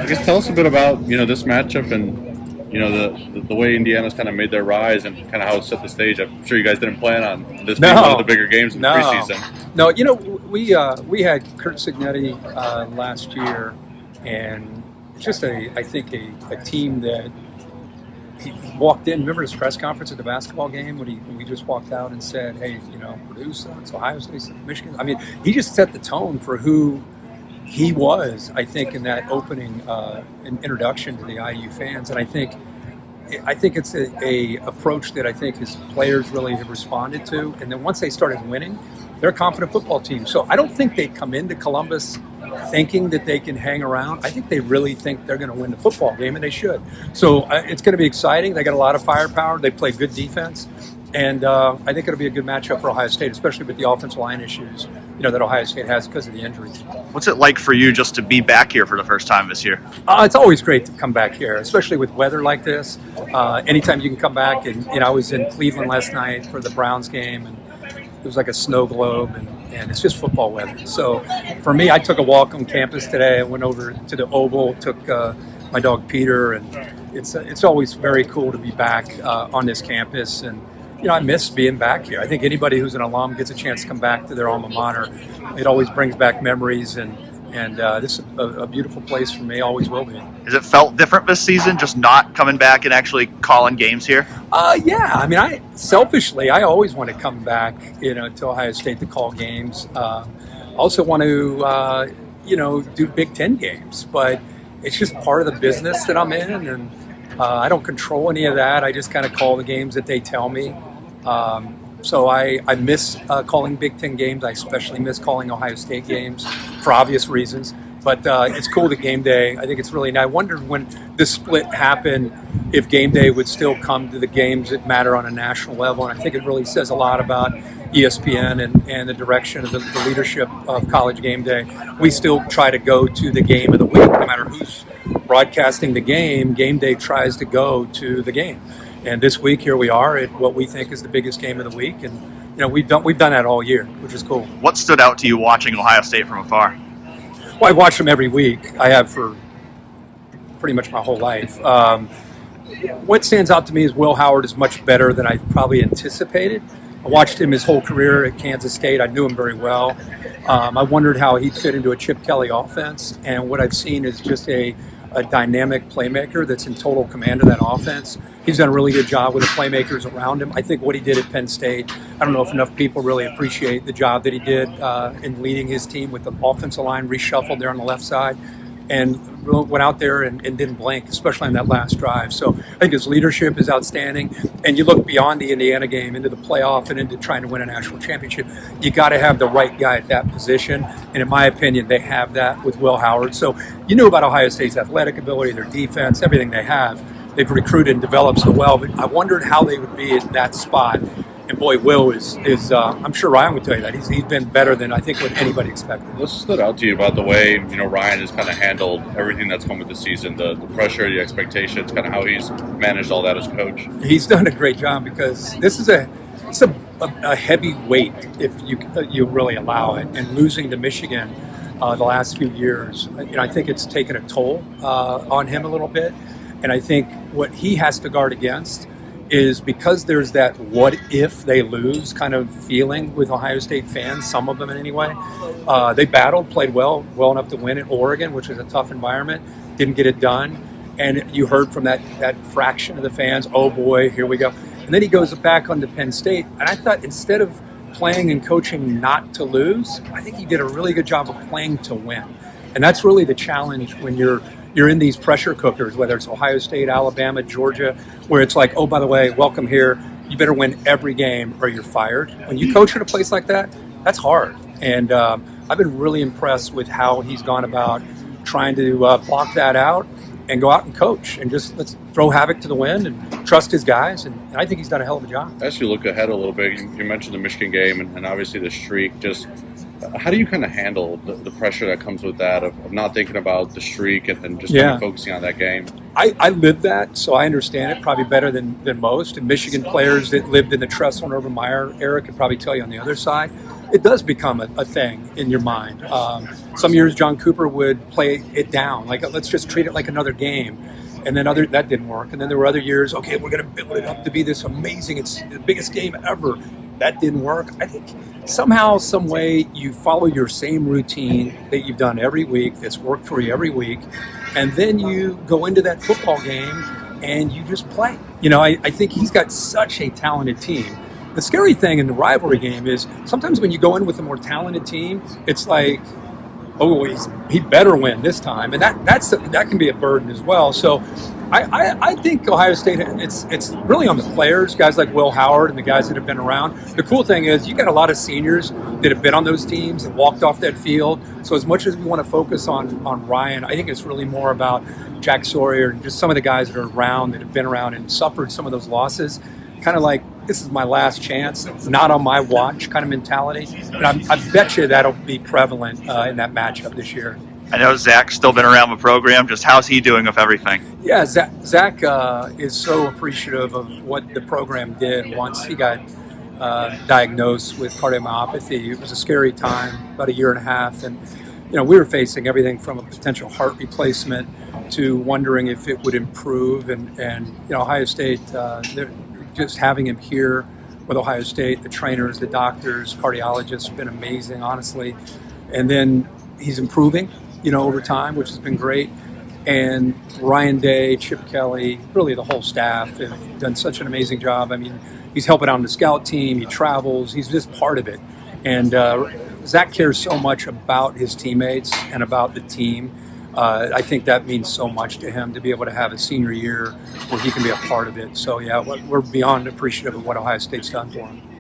I guess tell us a bit about this matchup and the way Indiana's kind of made their rise and kind of how it set the stage. I'm sure you guys didn't plan on this being one of the bigger games in the preseason. No, we had Kirk Herbstreit last year, and just I think a team that he walked in. Remember his press conference at the basketball game when we just walked out and said, "Hey, Purdue sucks, Ohio State, Michigan." I mean, he just set the tone for who he was, I think, in that opening introduction to the IU fans, and I think it's a approach that I think his players really have responded to. And then once they started winning, they're a confident football team. So I don't think they come into Columbus thinking that they can hang around. I think they really think they're going to win the football game, and they should. So it's going to be exciting. They got a lot of firepower. They play good defense, and I think it'll be a good matchup for Ohio State, especially with the offensive line issues that Ohio State has because of the injuries. What's it like for you just to be back here for the first time this year? It's always great to come back here, especially with weather like this. Anytime you can come back, and I was in Cleveland last night for the Browns game, and it was like a snow globe, and it's just football weather. So for me, I took a walk on campus today. I went over to the Oval, took my dog Peter, and it's always very cool to be back on this campus. And I miss being back here. I think anybody who's an alum gets a chance to come back to their alma mater. It always brings back memories, and this is a beautiful place for me, always will be. Has it felt different this season, just not coming back and actually calling games here? Yeah. I mean, I always want to come back, to Ohio State to call games. I also want to, do Big Ten games, but it's just part of the business that I'm in, and I don't control any of that. I just kind of call the games that they tell me. So I miss calling Big Ten games. I especially miss calling Ohio State games for obvious reasons. But it's cool that Game Day. I think it's really nice. I wondered when this split happened if Game Day would still come to the games that matter on a national level. And I think it really says a lot about ESPN and the direction of the leadership of College GameDay. We still try to go to the game of the week, no matter who's broadcasting the game. Game Day tries to go to the game. And this week, here we are at what we think is the biggest game of the week. And we've done that all year, which is cool. What stood out to you watching Ohio State from afar? Well, I watch them every week. I have for pretty much my whole life. What stands out to me is Will Howard is much better than I probably anticipated. I watched him his whole career at Kansas State. I knew him very well. I wondered how he'd fit into a Chip Kelly offense. And what I've seen is just a dynamic playmaker that's in total command of that offense. He's done a really good job with the playmakers around him. I think what he did at Penn State, I don't know if enough people really appreciate the job that he did in leading his team with the offensive line reshuffled there on the left side, and went out there and didn't blink, especially on that last drive. So I think his leadership is outstanding. And you look beyond the Indiana game into the playoff and into trying to win a national championship, you got to have the right guy at that position. And in my opinion, they have that with Will Howard. So you knew about Ohio State's athletic ability, their defense, everything they have. They've recruited and developed so well, but I wondered how they would be at that spot. And boy, Will is I'm sure Ryan would tell you that. He's been better than I think what anybody expected. What stood out to you about the way, Ryan has kind of handled everything that's come with the season, the pressure, the expectations, kind of how he's managed all that as coach? He's done a great job because this is a heavy weight if you really allow it. And losing to Michigan the last few years, I think it's taken a toll on him a little bit. And I think what he has to guard against is because there's that what if they lose kind of feeling with Ohio State fans, some of them anyway. They battled, played well enough to win at Oregon, which was a tough environment, didn't get it done. And you heard from that fraction of the fans, oh boy, here we go. And then he goes back onto Penn State. And I thought instead of playing and coaching not to lose, I think he did a really good job of playing to win. And that's really the challenge when you're in these pressure cookers, whether it's Ohio State, Alabama, Georgia, where it's like, oh, by the way, welcome here. You better win every game or you're fired. When you coach at a place like that, that's hard. And I've been really impressed with how he's gone about trying to block that out and go out and coach and just let's throw havoc to the wind and trust his guys. And I think he's done a hell of a job. As you look ahead a little bit, you mentioned the Michigan game and obviously the streak. Just how do you kind of handle the pressure that comes with that of not thinking about the streak and just kind of focusing on that game? I lived that, so I understand it probably better than most. And Michigan players that lived in the Tressel and Urban Meyer era could probably tell you on the other side. it does become a thing in your mind. Some years John Cooper would play it down, like let's just treat it like another game. And then that didn't work. And then there were other years, okay, we're going to build it up to be this amazing, it's the biggest game ever. That didn't work. I think somehow, some way, you follow your same routine that you've done every week, that's worked for you every week, and then you go into that football game and you just play. I think he's got such a talented team. The scary thing in the rivalry game is sometimes when you go in with a more talented team, it's like, oh, he better win this time, and that can be a burden as well. So I think Ohio State, it's really on the players, guys like Will Howard and the guys that have been around. The cool thing is you got a lot of seniors that have been on those teams and walked off that field. So as much as we want to focus on Ryan, I think it's really more about Jack Sawyer and just some of the guys that are around, that have been around and suffered some of those losses. Kind of like, this is my last chance, not on my watch kind of mentality. And I bet you that'll be prevalent in that matchup this year. I know Zach's still been around the program. Just how's he doing with everything? Yeah, Zach is so appreciative of what the program did once he got diagnosed with cardiomyopathy. It was a scary time, about a year and a half. And, we were facing everything from a potential heart replacement to wondering if it would improve. And Ohio State, just having him here with Ohio State, the trainers, the doctors, cardiologists have been amazing, honestly. And then he's improving, over time, which has been great. And Ryan Day, Chip Kelly, really the whole staff have done such an amazing job. I mean, he's helping out on the scout team. He travels. He's just part of it. And Zach cares so much about his teammates and about the team. I think that means so much to him to be able to have a senior year where he can be a part of it. So, yeah, we're beyond appreciative of what Ohio State's done for him.